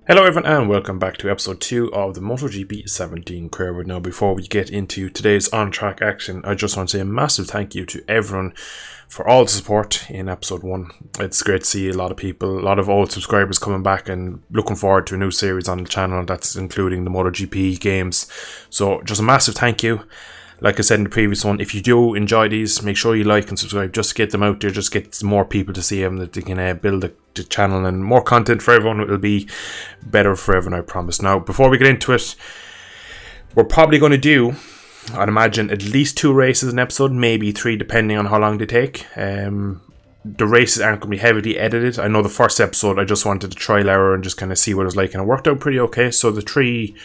Hello everyone and welcome back to episode 2 of the Motogp 17 career mode. Now before we get into today's on-track action, I just want to say a massive thank you to everyone for all the support in episode 1. It's great to see a lot of people, a lot of old subscribers coming back and looking forward to a new series on the channel that's including the Motogp games. So just a massive thank you. Like I said in the previous one, if you do enjoy these, make sure you like and subscribe. Just get them out there, just get more people to see them, that they can build the channel and more content for everyone. It'll be better for everyone, I promise. Now, before we get into it, we're probably going to do, I'd imagine, at least 2 races an episode, maybe 3 depending on how long they take. The races aren't going to be heavily edited. I know the first episode I just wanted to trial error and just kind of see what it was like, and it worked out pretty okay. So the 3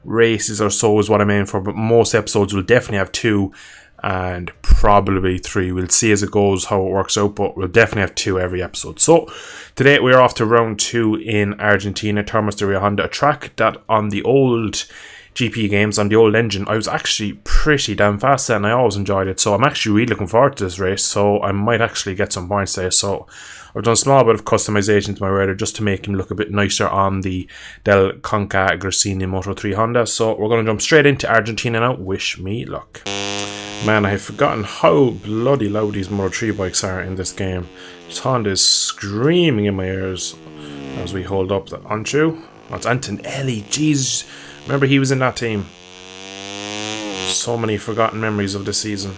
races or so is what I'm aiming for, but most episodes will definitely have 2 and probably 3. We'll see as it goes how it works out, but we'll definitely have 2 every episode. So today we're off to round 2 in Argentina, Termas de Rio Honda, a track that on the old GP games, on the old engine, I was actually pretty damn fast at, and I always enjoyed it. So I'm actually really looking forward to this race, so I might actually get some points there. So I've done a small bit of customization to my rider just to make him look a bit nicer on the Del Conca Gresini Moto3 Honda. So we're going to jump straight into Argentina now. Wish me luck. Man, I have forgotten how bloody loud these Moto3 bikes are in this game. This Honda is screaming in my ears as we hold up the Anchu. That's Antonelli, jeez. Remember he was in that team. So many forgotten memories of this season.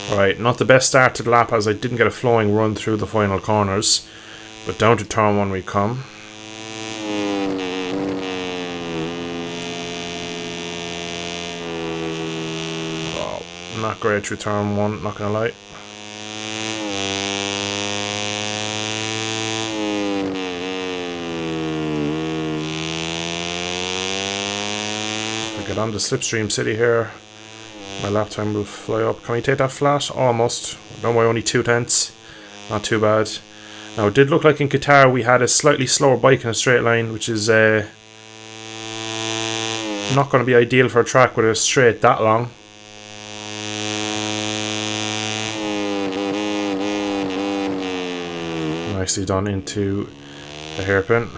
Alright, not the best start to the lap as I didn't get a flowing run through the final corners. But down to turn 1 we come. Oh, not great through turn 1, not gonna lie. Get on the slipstream city here. My lap time will fly up. Can we take that flat? Almost. Done by only 2/10. Not too bad. Now it did look like in Qatar we had a slightly slower bike in a straight line, which is not going to be ideal for a track with a straight that long. Nicely done into the hairpin.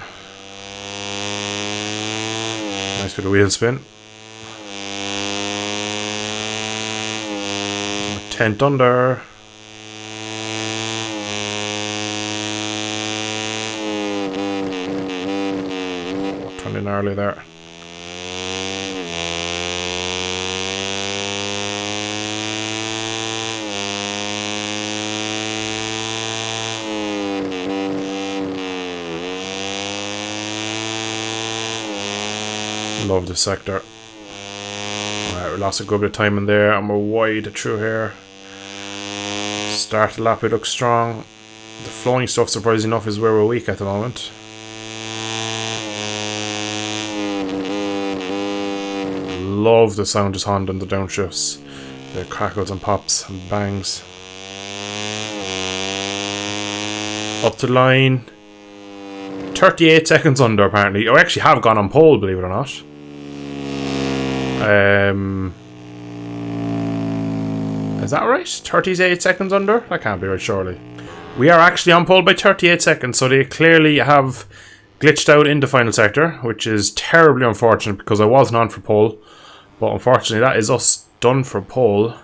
Nice bit of wheel spin. 10th under. Turned in early there. Love this sector. Alright, we lost a good bit of time in there and we're wide through here. Start the lap, we look strong. The flowing stuff, surprisingly enough, is where we're weak at the moment. Love the sound of Honda and the downshifts. The crackles and pops and bangs. Up to line. 38 seconds under apparently. I actually have gone on pole, believe it or not. Is that right? 38 seconds under? That can't be right, surely. We are actually on pole by 38 seconds, so they clearly have glitched out in the final sector, which is terribly unfortunate because I wasn't on for pole. But unfortunately, that is us done for pole.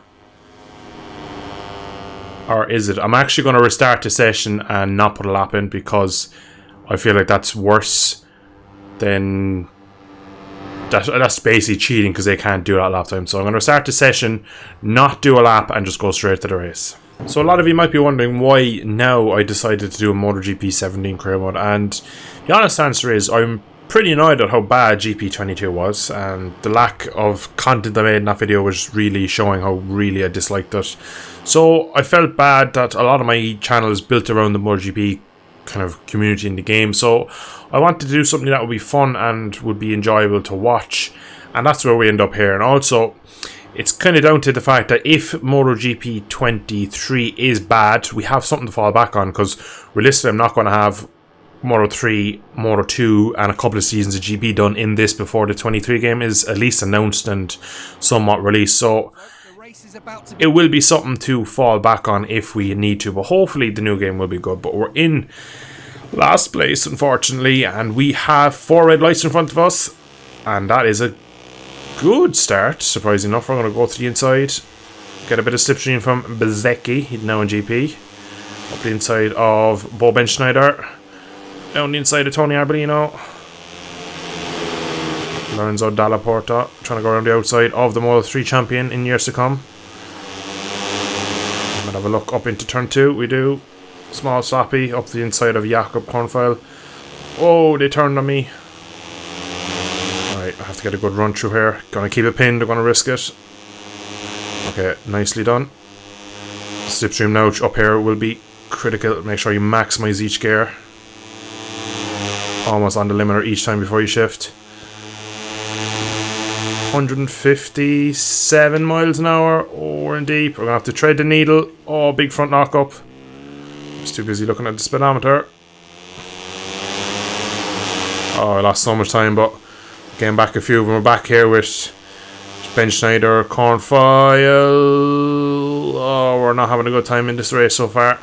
Or is it? I'm actually going to restart the session and not put a lap in because I feel like that's worse than... That's basically cheating because they can't do that lap time. So I'm going to start the session, not do a lap, and just go straight to the race. So a lot of you might be wondering why now I decided to do a Motogp 17 career mode. And the honest answer is I'm pretty annoyed at how bad GP22 was. And the lack of content I made in that video was really showing how really I disliked it. So I felt bad that a lot of my channel is built around the Motogp kind of community in the game, so I wanted to do something that would be fun and would be enjoyable to watch, and that's where we end up here. And also it's kind of down to the fact that if MotoGP 23 is bad, we have something to fall back on, because realistically I'm not going to have Moto 3, Moto 2 and a couple of seasons of GP done in this before the 23 game is at least announced and somewhat released. So it will be something to fall back on if we need to, but hopefully the new game will be good. But we're in Last place, unfortunately, and we have 4 red lights in front of us, and that is a good start. Surprisingly enough, we're going to go to the inside, get a bit of slipstream from Bezecchi, he's now in GP, up the inside of Bo Benschneider, down the inside of Tony Arbolino, Lorenzo Dalla Porta, trying to go around the outside of the Moto3 champion in years to come. I'm going to have a look up into turn 2, we do. Small sloppy up the inside of Jakob Kornfeil. Oh, they turned on me. Alright, I have to get a good run through here. Gonna keep it pinned, I'm gonna risk it. Okay, nicely done. Slipstream now up here will be critical. Make sure you maximise each gear. Almost on the limiter each time before you shift. 157 miles an hour. Oh, we're in deep. We're gonna have to tread the needle. Oh, big front knock up. Just too busy looking at the speedometer. Oh, I lost so much time, but getting back a few. We're back here with Benschneider, Kornfeil. Oh, we're not having a good time in this race so far.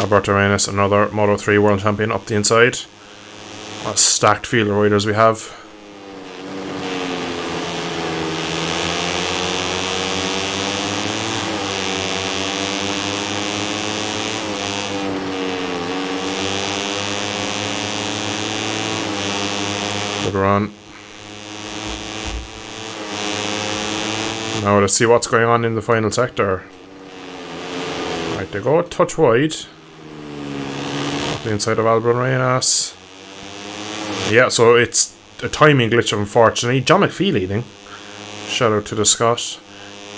Alberto Arenas, another Moto3 World Champion up the inside. What a stacked field of riders we have. Good run. Now let's see what's going on in the final sector. Right, they go a touch wide. Up the inside of Albon Arenas. Yeah, so it's a timing glitch, unfortunately. John McPhee leading. Shout out to the Scot.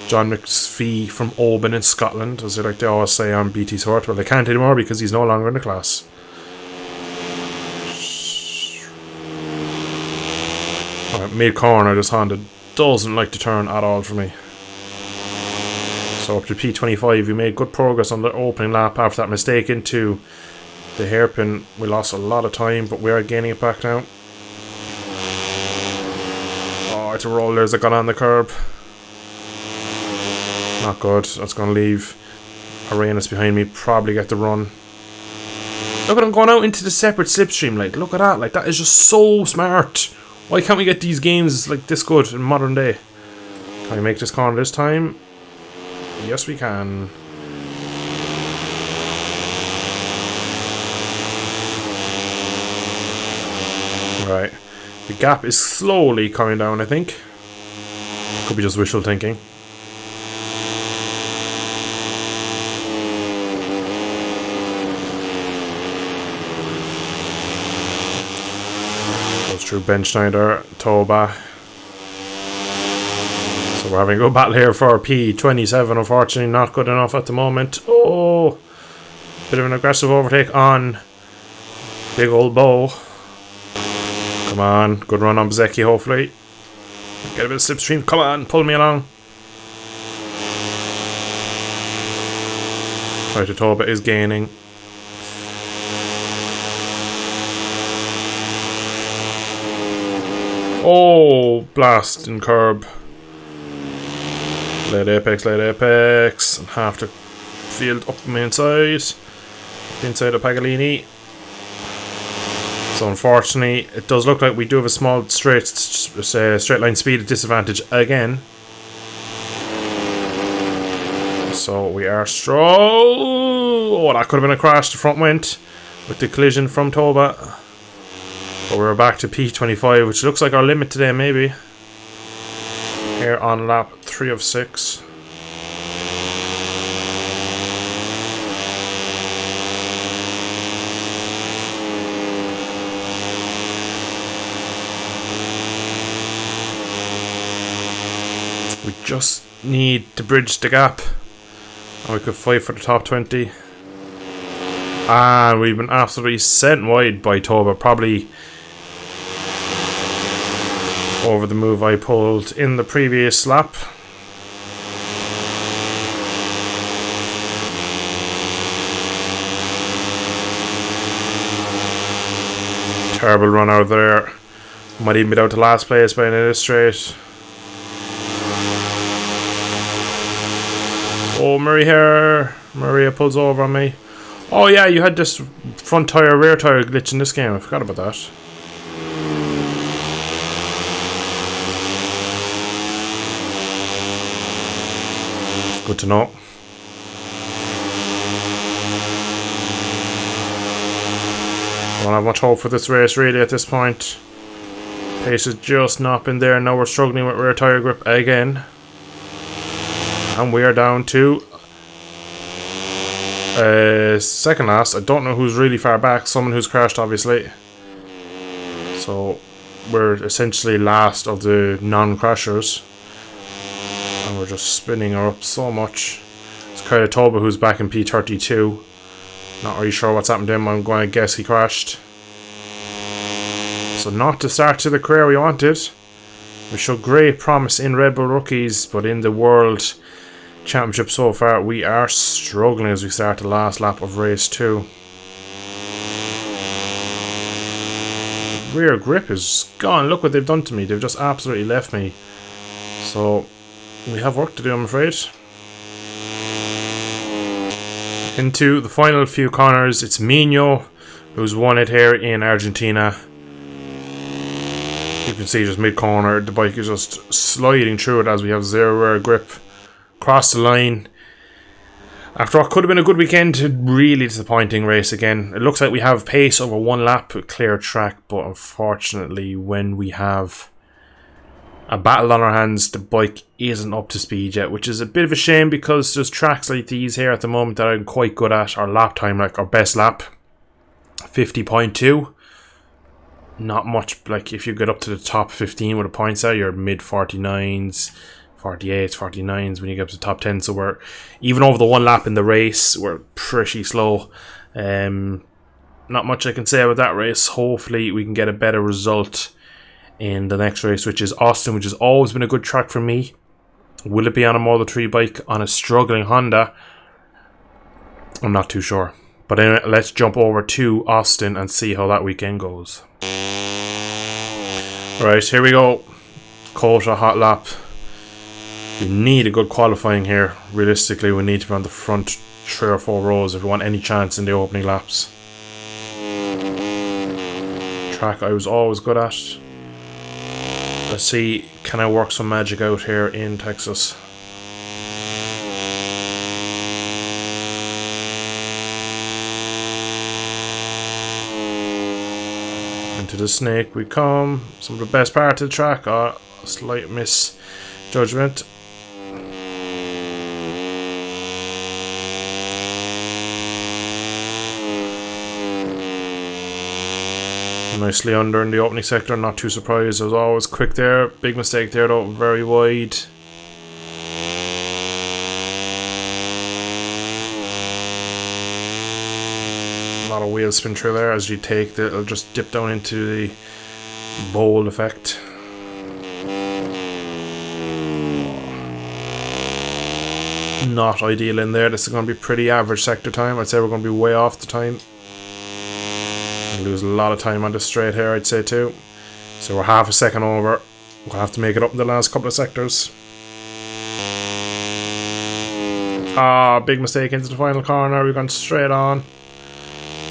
John McPhee from Oban in Scotland, as they like to always say on BT Sport. Well, they can't anymore because he's no longer in the class. Mid-corner, this Honda doesn't like to turn at all for me. So up to P25, we made good progress on the opening lap after that mistake into the hairpin. We lost a lot of time, but we are gaining it back now. Oh, it's a rollers that got on the curb. Not good. That's going to leave Arenas behind me. Probably get the run. Look at him going out into the separate slipstream. Like, look at that. Like, that is just so smart. Why can't we get these games like this good in modern day? Can we make this corner this time? Yes, we can. Right. The gap is slowly coming down, I think. Could be just wishful thinking. Through Benschneider, Toba. So we're having a good battle here for P27. Unfortunately, not good enough at the moment. Oh, bit of an aggressive overtake on big old Bo. Come on, good run on Bezecchi, hopefully. Get a bit of slipstream. Come on, pull me along. Right, Toba is gaining. Oh, blast and curb. Late apex, and half the field up the main side. The inside of Paganini. So unfortunately, it does look like we do have a small straight line speed disadvantage again. So we are strong. Oh, that could have been a crash. The front went with the collision from Toba. But we're back to P25, which looks like our limit today, maybe. Here on lap 3 of 6. We just need to bridge the gap. And we could fight for the top 20. And we've been absolutely sent wide by Toba. Probably over the move I pulled in the previous lap. Terrible run out there. Might even be down to last place by an illustrate. Oh, Maria pulls over on me. Oh yeah, you had this front tire, rear tire glitch in this game. I forgot about that. It's good to know. Don't have much hope for this race really at this point. Pace has just not been there. Now we're struggling with rear tire grip again. And we are down to second last. I don't know who's really far back. Someone who's crashed, obviously. So we're essentially last of the non-crashers. And we're just spinning her up so much. It's Toba who's back in P32. Not really sure what's happened to him. I'm going to guess he crashed. So not the start to the career we wanted. We showed great promise in Red Bull Rookies, but in the World Championship so far, we are struggling as we start the last lap of race 2. The rear grip is gone. Look what they've done to me. They've just absolutely left me. So we have work to do, I'm afraid. Into the final few corners, it's Mino who's won it here in Argentina. You can see just mid-corner, the bike is just sliding through it as we have zero rear grip. Cross the line. After what could have been a good weekend, really disappointing race again. It looks like we have pace over one lap with clear track, but unfortunately when we have a battle on our hands, the bike isn't up to speed yet, which is a bit of a shame because there's tracks like these here at the moment that I'm quite good at. Our lap time, like our best lap, 50.2. Not much, like if you get up to the top 15 with a points out, you're mid 49s, 48s, 49s when you get up to the top 10. So we're, even over the one lap in the race, we're pretty slow. Not much I can say about that race. Hopefully we can get a better result in the next race, which is Austin, which has always been a good track for me. Will it be on a Moto3 bike on a struggling Honda? I'm not too sure. But anyway, let's jump over to Austin and see how that weekend goes. Right, here we go. Kota hot lap. We need a good qualifying here. Realistically, we need to be on the front 3 or 4 rows if we want any chance in the opening laps. Track I was always good at. Let's see, can I work some magic out here in Texas? Into the snake we come. Some of the best part of the track. A slight misjudgment. Nicely under in the opening sector, not too surprised. I was always quick there. Big mistake there though, very wide. A lot of wheel spin through there as you take the, it'll just dip down into the bowl effect. Not ideal in there. This is going to be pretty average sector time. I'd say we're going to be way off the time. Lose a lot of time on this straight here, I'd say too. So we're half a second over. We'll have to make it up in the last couple of sectors. Big mistake into the final corner. We've gone straight on.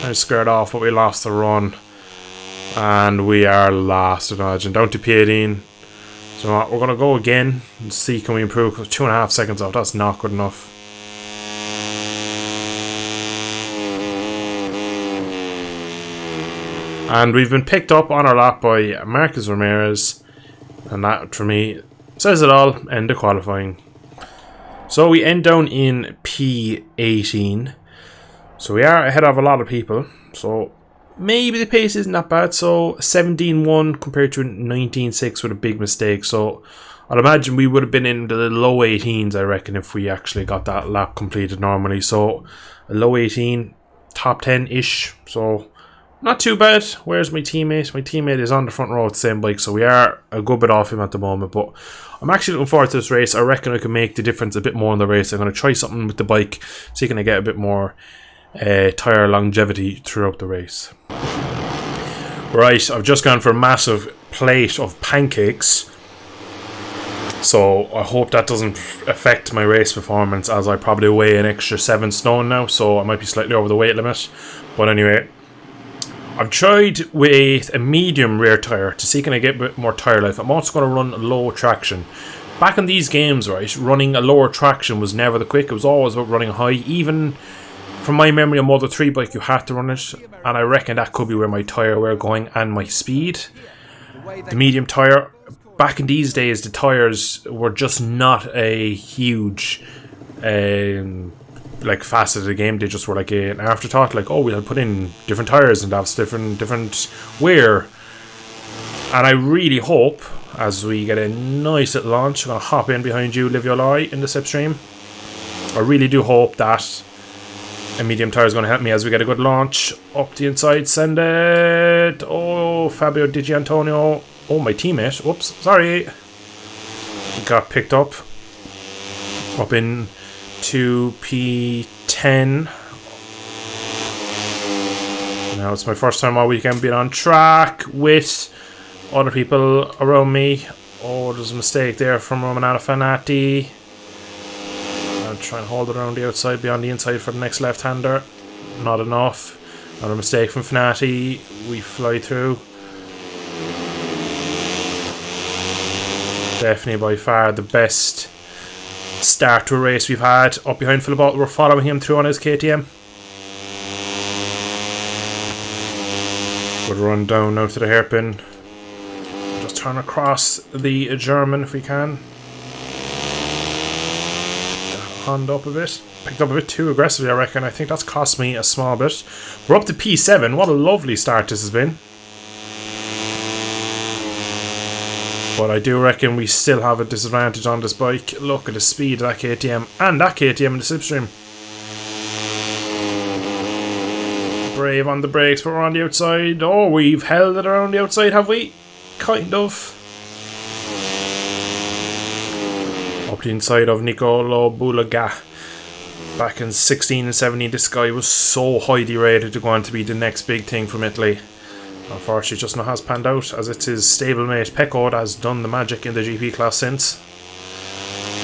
I was scared off, but we lost the run. And we are last, imagine. Down to P18. So we're going to go again and see can we improve. 2.5 seconds off, that's not good enough. And we've been picked up on our lap by Marcus Ramirez. And that, for me, says it all. End of qualifying. So we end down in P18. So we are ahead of a lot of people. So maybe the pace isn't that bad. So 17.1 compared to 19.6 with a big mistake. So I'd imagine we would have been in the low 18s, I reckon, if we actually got that lap completed normally. So a low 18, top 10-ish. So not too bad. Where's my teammate? My teammate is on the front row with the same bike, so we are a good bit off him at the moment. But I'm actually looking forward to this race. I reckon I can make the difference a bit more in the race. I'm going to try something with the bike, see can I get a bit more tyre longevity throughout the race. Right, I've just gone for a massive plate of pancakes. So I hope that doesn't affect my race performance, as I probably weigh an extra 7 stone now, so I might be slightly over the weight limit. But anyway, I've tried with a medium rear tyre to see can I get a bit more tyre life. I'm also going to run low traction. Back in these games, right, running a lower traction was never the quick. It was always about running high. Even from my memory, a Moto 3 bike, you had to run it, and I reckon that could be where my tyre were going and my speed. The medium tyre, back in these days, the tyres were just not a huge like facet of the game. They just were like an afterthought, like, oh, we'll put in different tyres and that's different wear. And I really hope, as we get a nice little launch, I'm going to hop in behind you, Livio Loi, in the slipstream. I really do hope that a medium tyre is going to help me as we get a good launch. Up the inside, send it. Oh, Fabio Di Gianantonio. Oh, my teammate. Whoops, sorry. Got picked up in 2P10. Now it's my first time all weekend being on track with other people around me. Oh, there's a mistake there from Romanana Fanati. I'll try and hold it around the outside, beyond the inside for the next left-hander. Not enough. Another mistake from Fanati. We fly through. Definitely by far the best start to a race we've had. Up behind Philip, we're following him through on his KTM. We'll run down now to the hairpin. Just turn across the German if we can. Honda up a bit. Picked up a bit too aggressively, I reckon. I think that's cost me a small bit. We're up to P7. What a lovely start this has been. But I do reckon we still have a disadvantage on this bike. Look at the speed of that KTM and that KTM in the slipstream. Brave on the brakes, but we're on the outside. Oh, we've held it around the outside, have we? Kind of. Up the inside of Nicolo Bulaga. Back in 16 and 17, this guy was so highly rated to go on to be the next big thing from Italy. Unfortunately, just not has panned out, as it's his stablemate Pecco that has done the magic in the GP class since.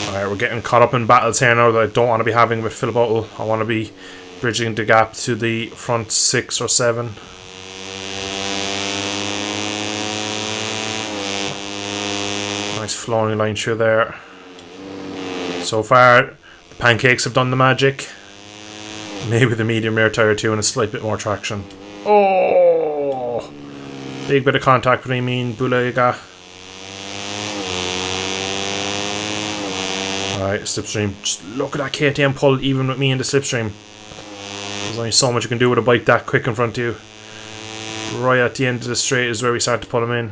Alright, we're getting caught up in battles here now that I don't want to be having with Philip Buttle. I want to be bridging the gap to the front 6 or 7. Nice flowing line through there. So far, the pancakes have done the magic. Maybe the medium rear tyre too, and a slight bit more traction. Oh! Big bit of contact between me and Bulega. Alright, slipstream. Just look at that KTM pull, even with me in the slipstream. There's only so much you can do with a bike that quick in front of you. Right at the end of the straight is where we start to pull him in.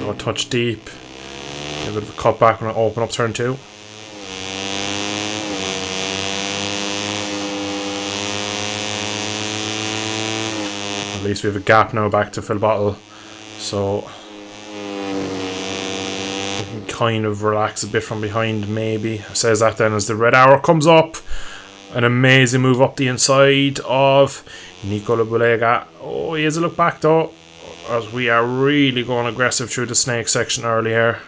Go a touch deep. Get a bit of a cut back when I open up turn 2. At least we have a gap now back to fill bottle, so we can kind of relax a bit from behind, maybe. Says that then as the red arrow comes up. An amazing move up the inside of Nicola Bulega. Oh, he has a look back though, as we are really going aggressive through the snake section earlier.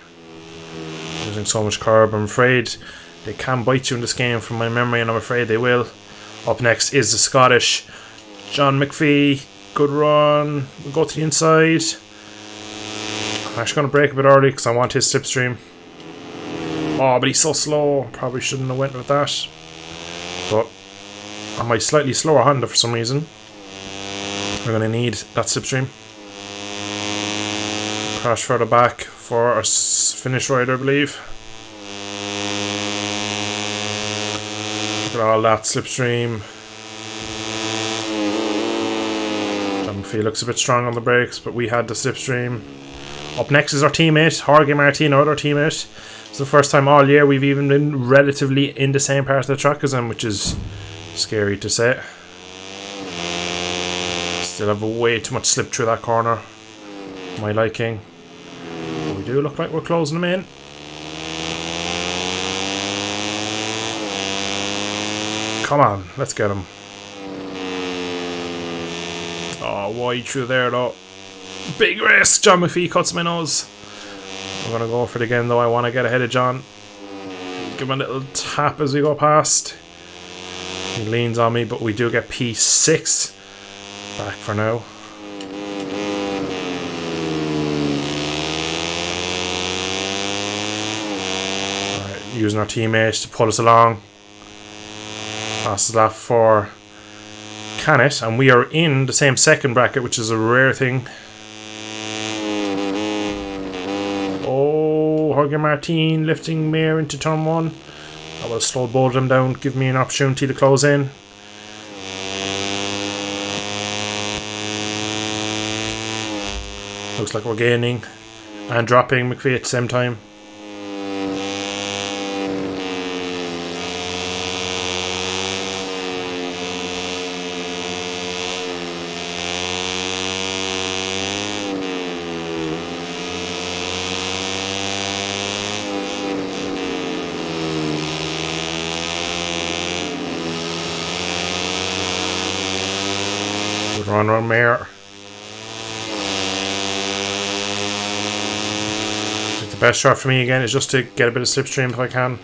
Using so much curb, I'm afraid they can bite you in this game from my memory, and I'm afraid they will. Up next is the Scottish John McPhee. Good run. We'll go to the inside. I'm actually going to brake a bit early because I want his slipstream. Oh, but he's so slow. Probably shouldn't have went with that. But on my slightly slower Honda for some reason, we're going to need that slipstream. Crash further back for our finish rider, I believe. Look at all that slipstream. He looks a bit strong on the brakes, but we had the slipstream. Up next is our teammate, Jorge Martino, our teammate. It's the first time all year we've even been relatively in the same part of the track as him, which is scary to say. Still have way too much slip through that corner, my liking. But we do look like we're closing him in. Come on, let's get him. Oh, wide through there though. Big risk. John McPhee cuts my nose. We're going to go for it again though. I want to get ahead of John. Give him a little tap as we go past. He leans on me, but we do get P6 back for now. Alright, using our teammates to pull us along. Fastest lap for Canet, and we are in the same second bracket, which is a rare thing. Oh, Jorge Martin lifting Mir into turn 1. That will slow both of them down, give me an opportunity to close in. Looks like we're gaining and dropping McPhee at the same time. Run around Mayor. The best shot for me again is just to get a bit of slipstream if I can.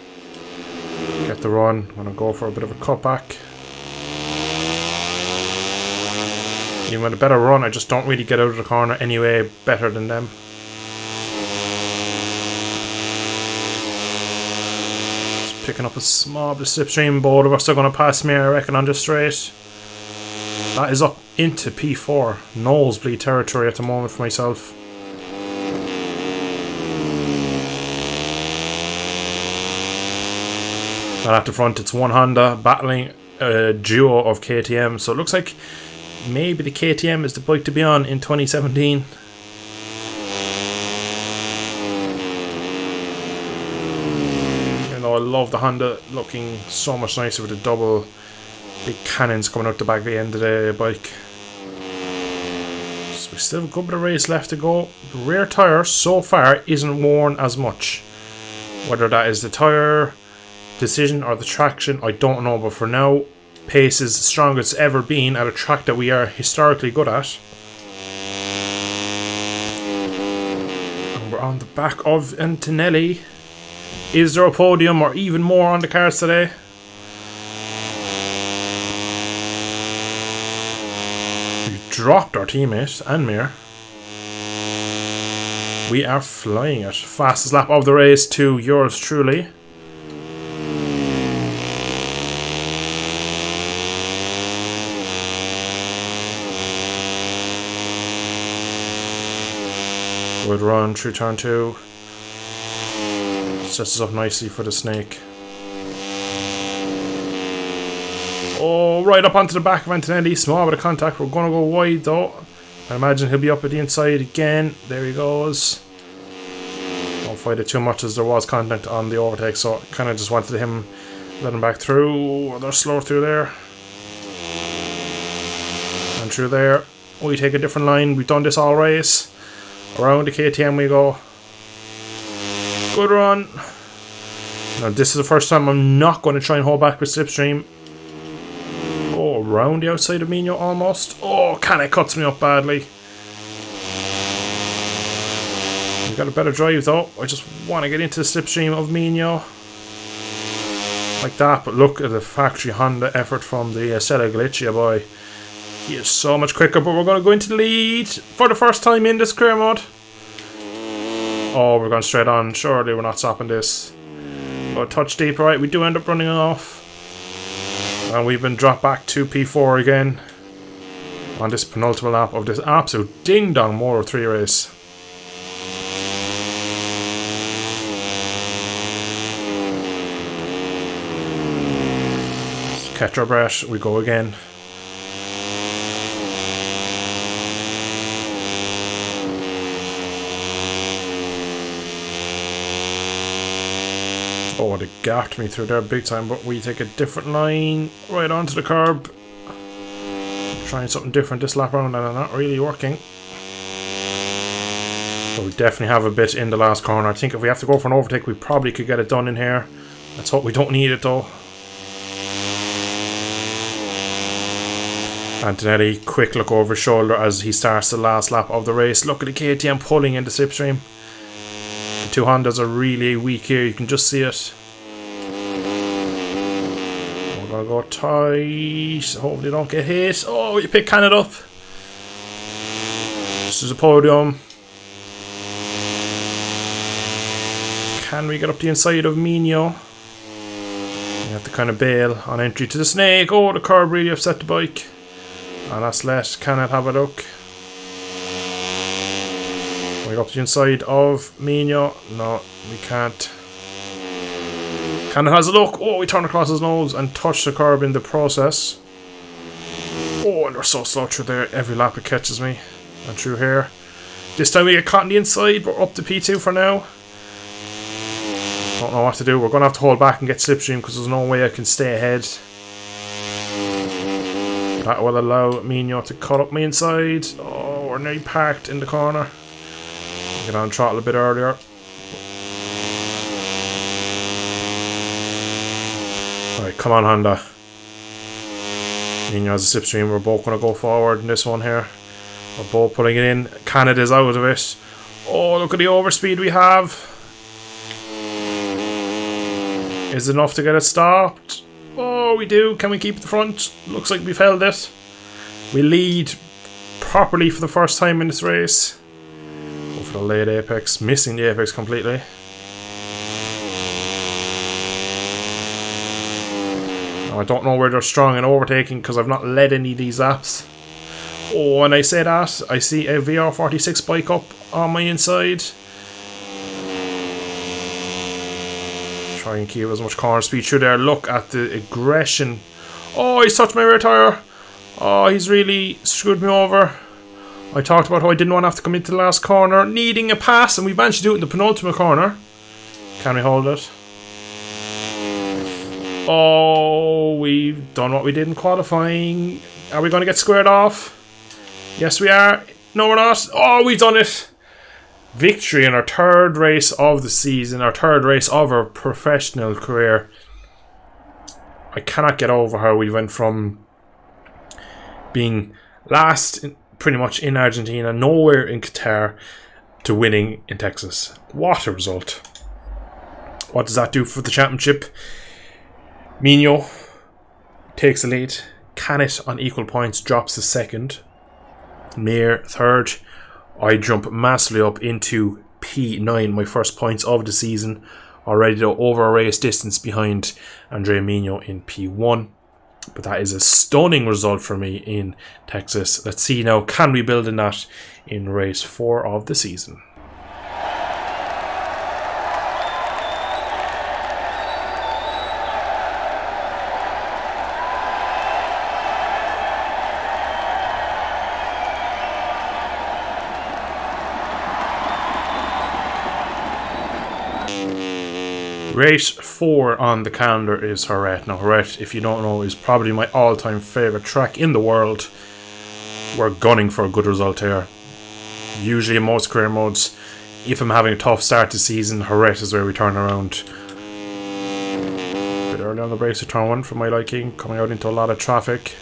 Get the run. I'm going to go for a bit of a cutback. Even with a better run, I just don't really get out of the corner anyway better than them. Just picking up a small bit of slipstream. Both of us are going to pass me, I reckon, on the straight. That is up into P4. Nosebleed territory at the moment for myself. And at the front it's one Honda battling a duo of KTM. So it looks like maybe the KTM is the bike to be on in 2017. You know, I love the Honda looking so much nicer with the double big cannons coming out the back of the end of the bike. So we still have a good bit of race left to go. The rear tyre so far isn't worn as much. Whether that is the tyre decision or the traction, I don't know, but for now pace is the strongest it's ever been at a track that we are historically good at. And we're on the back of Antonelli. Is there a podium or even more on the cars today? Dropped our teammate and Mir. We are flying it. Fastest lap of the race to yours truly. Good run through turn 2. Sets us up nicely for the snake. Oh, right up onto the back of Antonelli. Small bit of contact. We're going to go wide though. I imagine he'll be up at the inside again. There he goes. Don't fight it too much as there was contact on the overtake, so I kind of just wanted him let him back through. They're slow through there. And through there. We take a different line. We've done this all race. Around the KTM we go. Good run. Now this is the first time I'm not going to try and hold back with slipstream. Oh, around the outside of Mino almost. Oh, Canet cuts me up badly. We got a better drive though. I just want to get into the slipstream of Mino. Like that, but look at the factory Honda effort from the Stella Galicia boy. He is so much quicker, but we're going to go into the lead for the first time in this career mode. Oh, we're going straight on. Surely we're not stopping this. But touch deep, right? We do end up running off. And we've been dropped back to P4 again on this penultimate lap of this absolute ding-dong Moto 3 race. Let's catch our breath, we go again. Oh, they gapped me through there big time, but we take a different line right onto the curb. Trying something different this lap round and not really working. But we definitely have a bit in the last corner. I think if we have to go for an overtake, we probably could get it done in here. Let's hope we don't need it though. Antonelli, quick look over his shoulder as he starts the last lap of the race. Look at the KTM pulling in the slipstream. The two Hondas are really weak here. You can just see it. We're gonna go tight. Hopefully don't get hit. Oh, you pick Canada up. This is a podium. Can we get up the inside of Mino? We have to kind of bail on entry to the snake. Oh, the curb really upset the bike. And that's let Canet have a look. We go up the inside of Mino. No, we can't. Canet has a look. Oh, we turn across his nose and touch the curb in the process. Oh, and we're so slow through there. Every lap it catches me. And through here. This time we get caught on the inside. We're up to P2 for now. Don't know what to do. We're going to have to hold back and get slipstream because there's no way I can stay ahead. That will allow Mino to cut up me inside. Oh, we're nearly parked in the corner. Get on throttle a bit earlier. Alright, come on Honda. Mino has a slipstream. We're both going to go forward in this one here. We're both putting it in. Canada's out of it. Oh, look at the overspeed we have. Is it enough to get it stopped? Oh, we do. Can we keep the front? Looks like we've held it. We lead properly for the first time in this race. Go for the late apex. Missing the apex completely. Now, I don't know where they're strong in overtaking because I've not led any of these laps. Oh, and I say that, I see a VR46 bike up on my inside. Try and keep as much corner speed through there. Look at the aggression. Oh, he's touched my rear tyre. Oh, he's really screwed me over. I talked about how I didn't want to have to come into the last corner, needing a pass, and we managed to do it in the penultimate corner. Can we hold it? Oh, we've done what we did in qualifying. Are we going to get squared off? Yes, we are. No, we're not. Oh, we've done it. Victory in our third race of the season, our third race of our professional career. I cannot get over how we went from being last pretty much in Argentina, nowhere in Qatar, to winning in Texas. What a result. What does that do for the championship? Mino takes the lead. Canet on equal points drops to second. Mir third. I jump massively up into P9, my first points of the season. Already though over a race distance behind Andrea Mino in P1. But that is a stunning result for me in Texas. Let's see now, can we build on that in race 4 of the season? Race 4 on the calendar is Jerez. Now Jerez, if you don't know, is probably my all-time favourite track in the world. We're gunning for a good result here. Usually in most career modes, if I'm having a tough start to season, Jerez is where we turn around. A bit early on the brakes to turn 1 for my liking, coming out into a lot of traffic.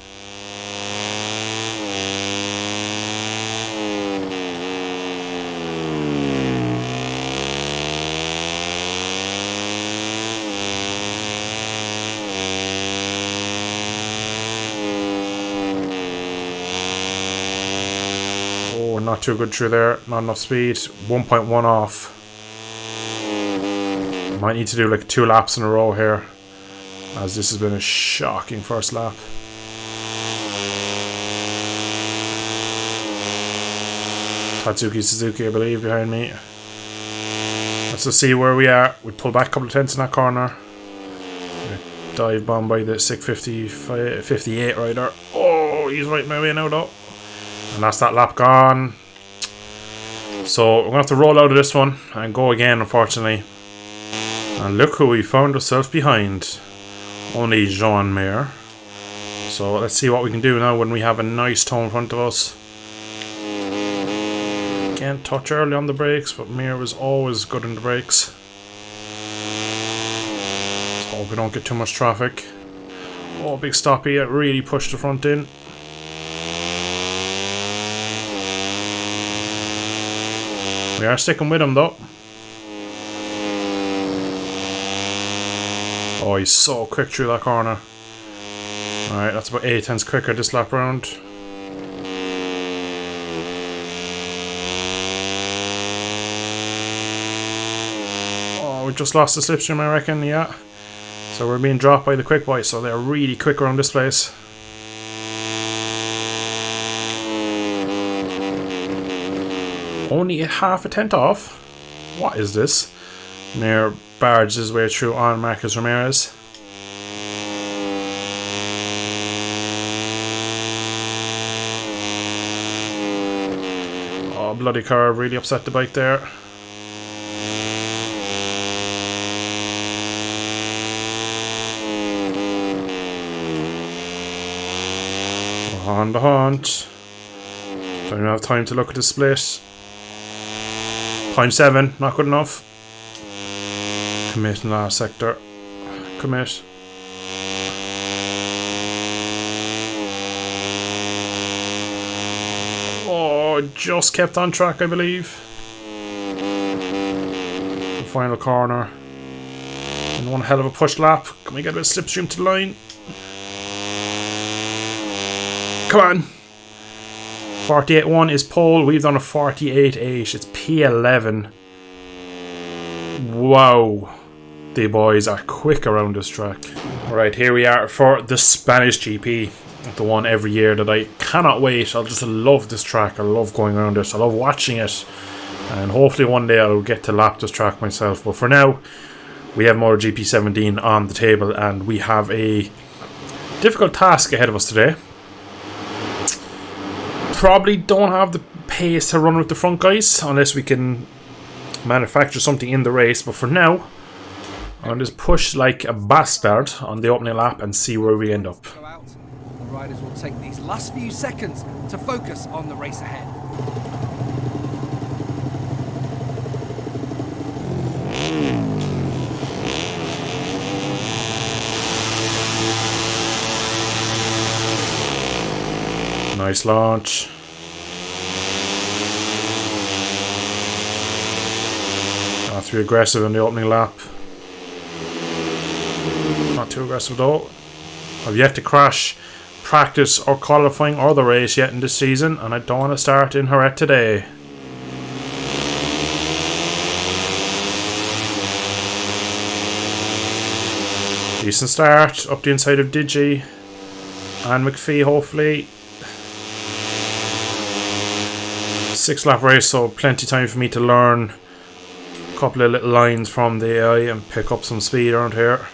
Not too good through there, not enough speed, 1.1 off. Might need to do like 2 laps in a row here, as this has been a shocking first lap. Tatsuki Suzuki, I believe, behind me. Let's just see where we are. We pull back a couple of tenths in that corner. Dive bomb by the 658 rider. Oh, he's right my way now though. And that's that lap gone. So we're going to have to roll out of this one and go again, unfortunately. And look who we found ourselves behind. Only Jean Mir. So let's see what we can do now when we have a nice toe in front of us. Can't touch early on the brakes, but Mir was always good in the brakes. Let's hope we don't get too much traffic. Oh, big stoppy. It really pushed the front in. We are sticking with him though. Oh, he's so quick through that corner. Alright, that's about 8 tenths quicker this lap round. Oh, we just lost the slipstream, I reckon, yeah. So we're being dropped by the quick boys, so they're really quick around this place. Only half a tenth off? What is this? Mayor barged his way through on Marcus Ramirez. Oh, bloody curve, really upset the bike there. On the hunt. Don't even have time to look at the split. 0.7, not good enough. Commit in the last sector. Commit. Oh, just kept on track, I believe. The final corner. And one hell of a push lap. Can we get a bit of slipstream to the line? Come on. 48.1 is pole. We've done a 48.8. It's P11. Wow. The boys are quick around this track. Alright, here we are for the Spanish GP. The one every year that I cannot wait. I just love this track. I love going around it. I love watching it. And hopefully one day I'll get to lap this track myself. But for now, we have Motogp 17 on the table. And we have a difficult task ahead of us today. Probably don't have the pace to run with the front guys unless we can manufacture something in the race. But for now, I'll just push like a bastard on the opening lap and see where we end up. The riders will take these last few seconds to focus on the race ahead. Nice launch. Not too aggressive in the opening lap. Not too aggressive though. I've yet to crash, practice or qualifying or the race yet in this season, and I don't want to start in Jerez today. Decent start, up the inside of Digi and McPhee hopefully. 6 lap race, so plenty of time for me to learn a couple of little lines from the AI and pick up some speed around here.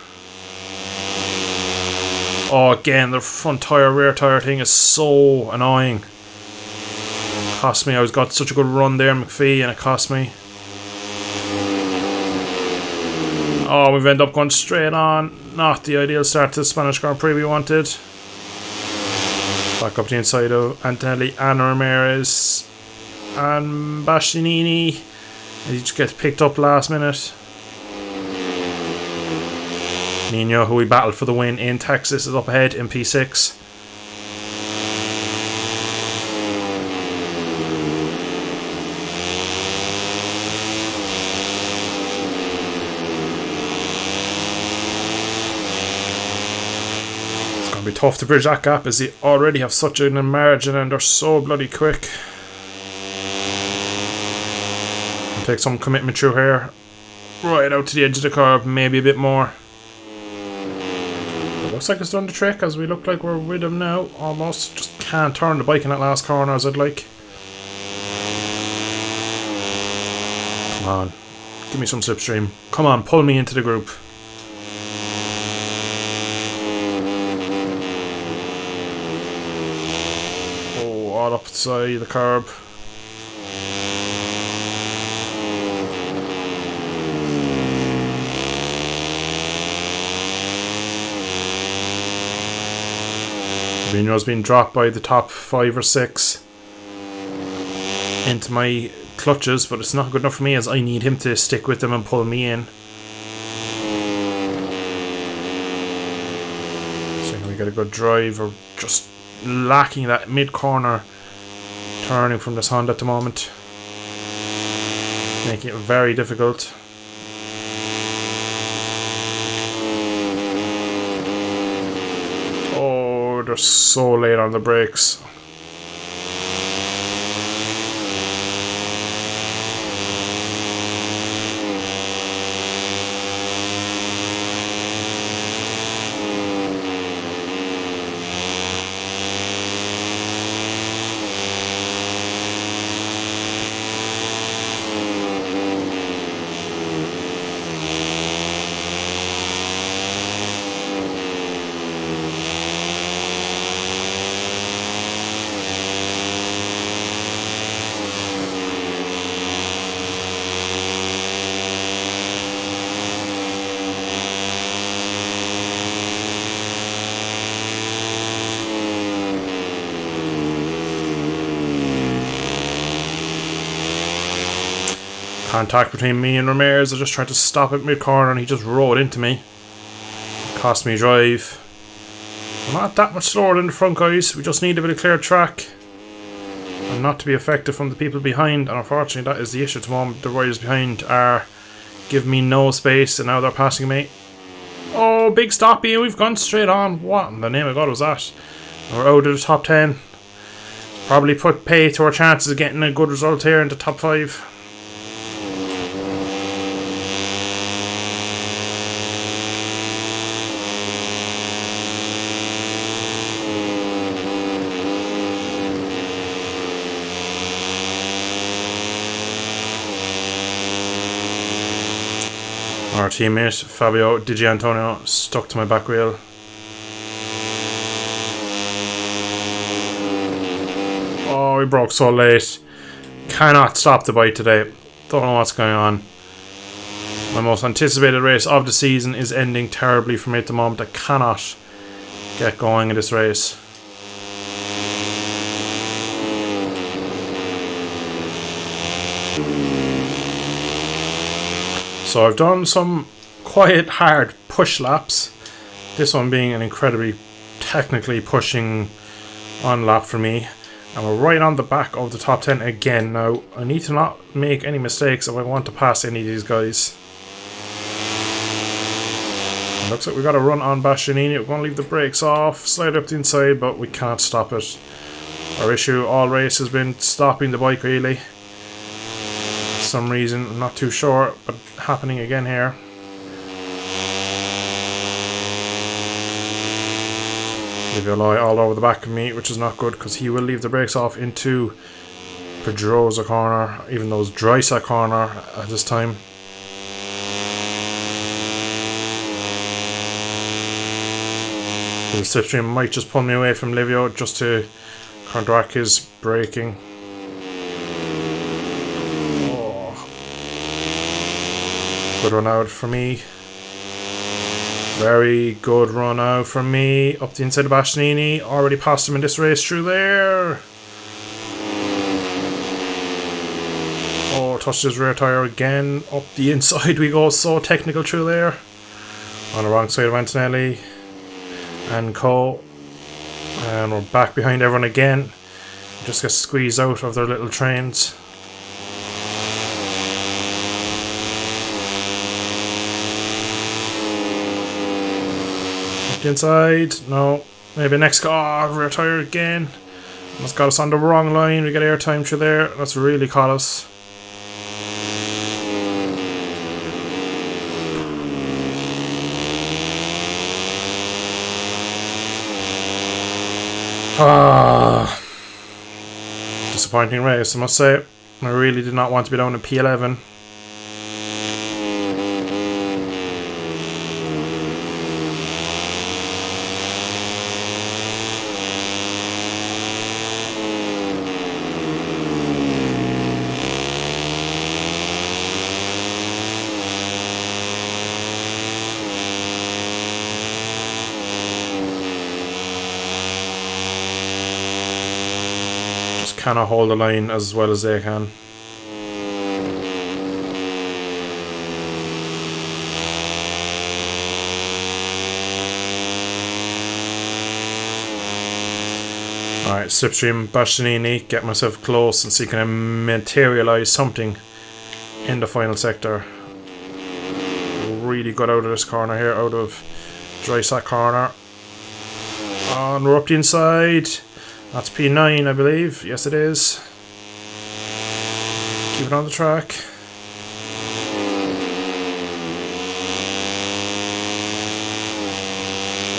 Oh, again, the front tyre, rear tyre thing is so annoying. Cost me, I was got such a good run there, McPhee, and it cost me. Oh, we've ended up going straight on. Not the ideal start to the Spanish Grand Prix we wanted. Back up the inside of Antonelli and Ramirez. And Bastianini. He just gets picked up last minute. Nino, who we battled for the win in Texas, is up ahead in P6. It's going to be tough to bridge that gap as they already have such a margin and they're so bloody quick. Take some commitment through here. Right out to the edge of the curb, maybe a bit more. It looks like it's done the trick as we look like we're with him now. Almost. Just can't turn the bike in that last corner as I'd like. Come on. Give me some slipstream. Come on, pull me into the group. Oh, all up the side of the curb. Vino's been dropped by the top 5 or 6 into my clutches, but it's not good enough for me as I need him to stick with them and pull me in. So we get a good drive. We're just lacking that mid-corner turning from this Honda at the moment, making it very difficult. they're so late on the brakes. Contact between me and Ramirez. I just tried to stop at mid-corner and he just rode into me. Cost me a drive. I'm not that much slower than the front guys. We just need a bit of clear track. And not to be affected from the people behind. And unfortunately that is the issue at the moment. The riders behind are giving me no space and now they're passing me. Oh, big stoppy and we've gone straight on. What in the name of God was that? We're out of the top 10. Probably put pay to our chances of getting a good result here in the top 5. Our teammate Fabio Di Gianantonio stuck to my back wheel. Oh, we broke so late. Cannot stop the bike today. Don't know what's going on. My most anticipated race of the season is ending terribly for me at the moment. I cannot get going in this race. So I've done some quite hard push laps. This one being an incredibly technically pushing on lap for me. And we're right on the back of the top 10 again. Now, I need to not make any mistakes if I want to pass any of these guys. It looks like we got a run on Bastianini. We're going to leave the brakes off, slide up the inside, but we can't stop it. Our issue all race has been stopping the bike really. For some reason, I'm not too sure, but happening again here. Livio Loy all over the back of me, which is not good because he will leave the brakes off into Pedrosa corner, even though it's Drysa corner at this time. The slipstream might just pull me away from Livio just to counteract his braking. Oh. Good run out for me. Very good run out from me. Up the inside of Bastianini. Already passed him in this race through there. Oh, touched his rear tyre again. Up the inside we go. So technical through there. On the wrong side of Antonelli and Co. And we're back behind everyone again. Just get squeezed out of their little trains. Inside, no, maybe next car, rear tyre again. That's got us on the wrong line. We get airtime through there. That's really caught us. Disappointing race, I must say. I really did not want to be down in P11. Cannot hold the line as well as they can. Alright, slipstream Bastianini, get myself close and see can I materialise something in the final sector. Really got out of this corner here, out of Drysack corner. And we're up the inside. That's P9, I believe. Yes, it is. Keep it on the track.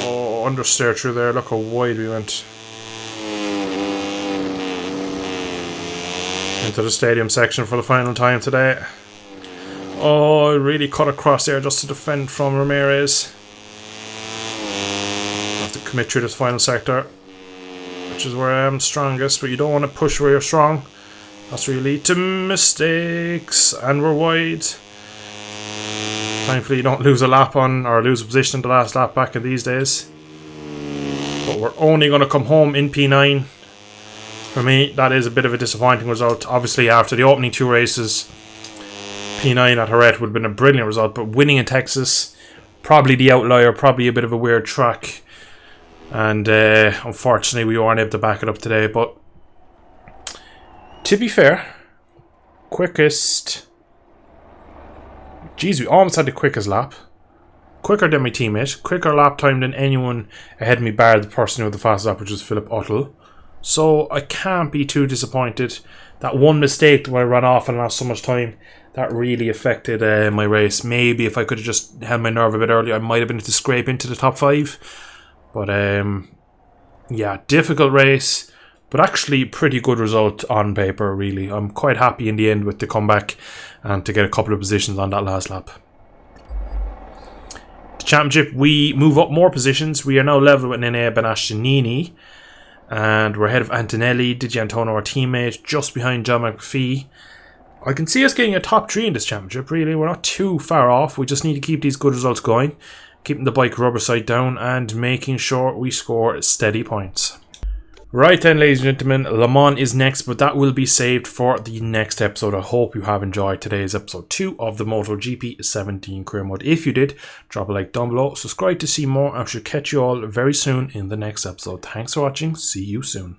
Oh, understeer through there. Look how wide we went. Into the stadium section for the final time today. Oh, I really cut across there just to defend from Ramirez. I have to commit through this final sector, which is where I am strongest, but you don't want to push where you're strong. That's where you lead to mistakes, and we're wide. Thankfully you don't lose a lap on, or lose a position in the last lap back in these days. But we're only going to come home in P9. For me, that is a bit of a disappointing result. Obviously after the opening 2 races, P9 at Jerez would have been a brilliant result, but winning in Texas, probably the outlier, probably a bit of a weird track. And unfortunately we weren't able to back it up today, but to be fair, quickest... Geez, we almost had the quickest lap. Quicker than my teammate. Quicker lap time than anyone ahead of me, bar the person who had the fastest lap, which was Philip Uttel. So I can't be too disappointed. That one mistake when I ran off and lost so much time, that really affected my race. Maybe if I could have just held my nerve a bit earlier, I might have been able to scrape into the top 5. But yeah, difficult race, but actually pretty good result on paper, really. I'm quite happy in the end with the comeback and to get a couple of positions on that last lap. The championship, we move up more positions. We are now level with Nene Benascinini, and we're ahead of Antonelli, Di Gianantonio, our teammate, just behind John McPhee. I can see us getting a top 3 in this championship, really. We're not too far off. We just need to keep these good results going, keeping the bike rubber side down and making sure we score steady points. Right then, ladies and gentlemen, Le Mans is next, but that will be saved for the next episode. I hope you have enjoyed today's episode 2 of the Motogp 17 career mode. If you did, drop a like down below, subscribe to see more, and I shall catch you all very soon in the next episode. Thanks for watching, see you soon.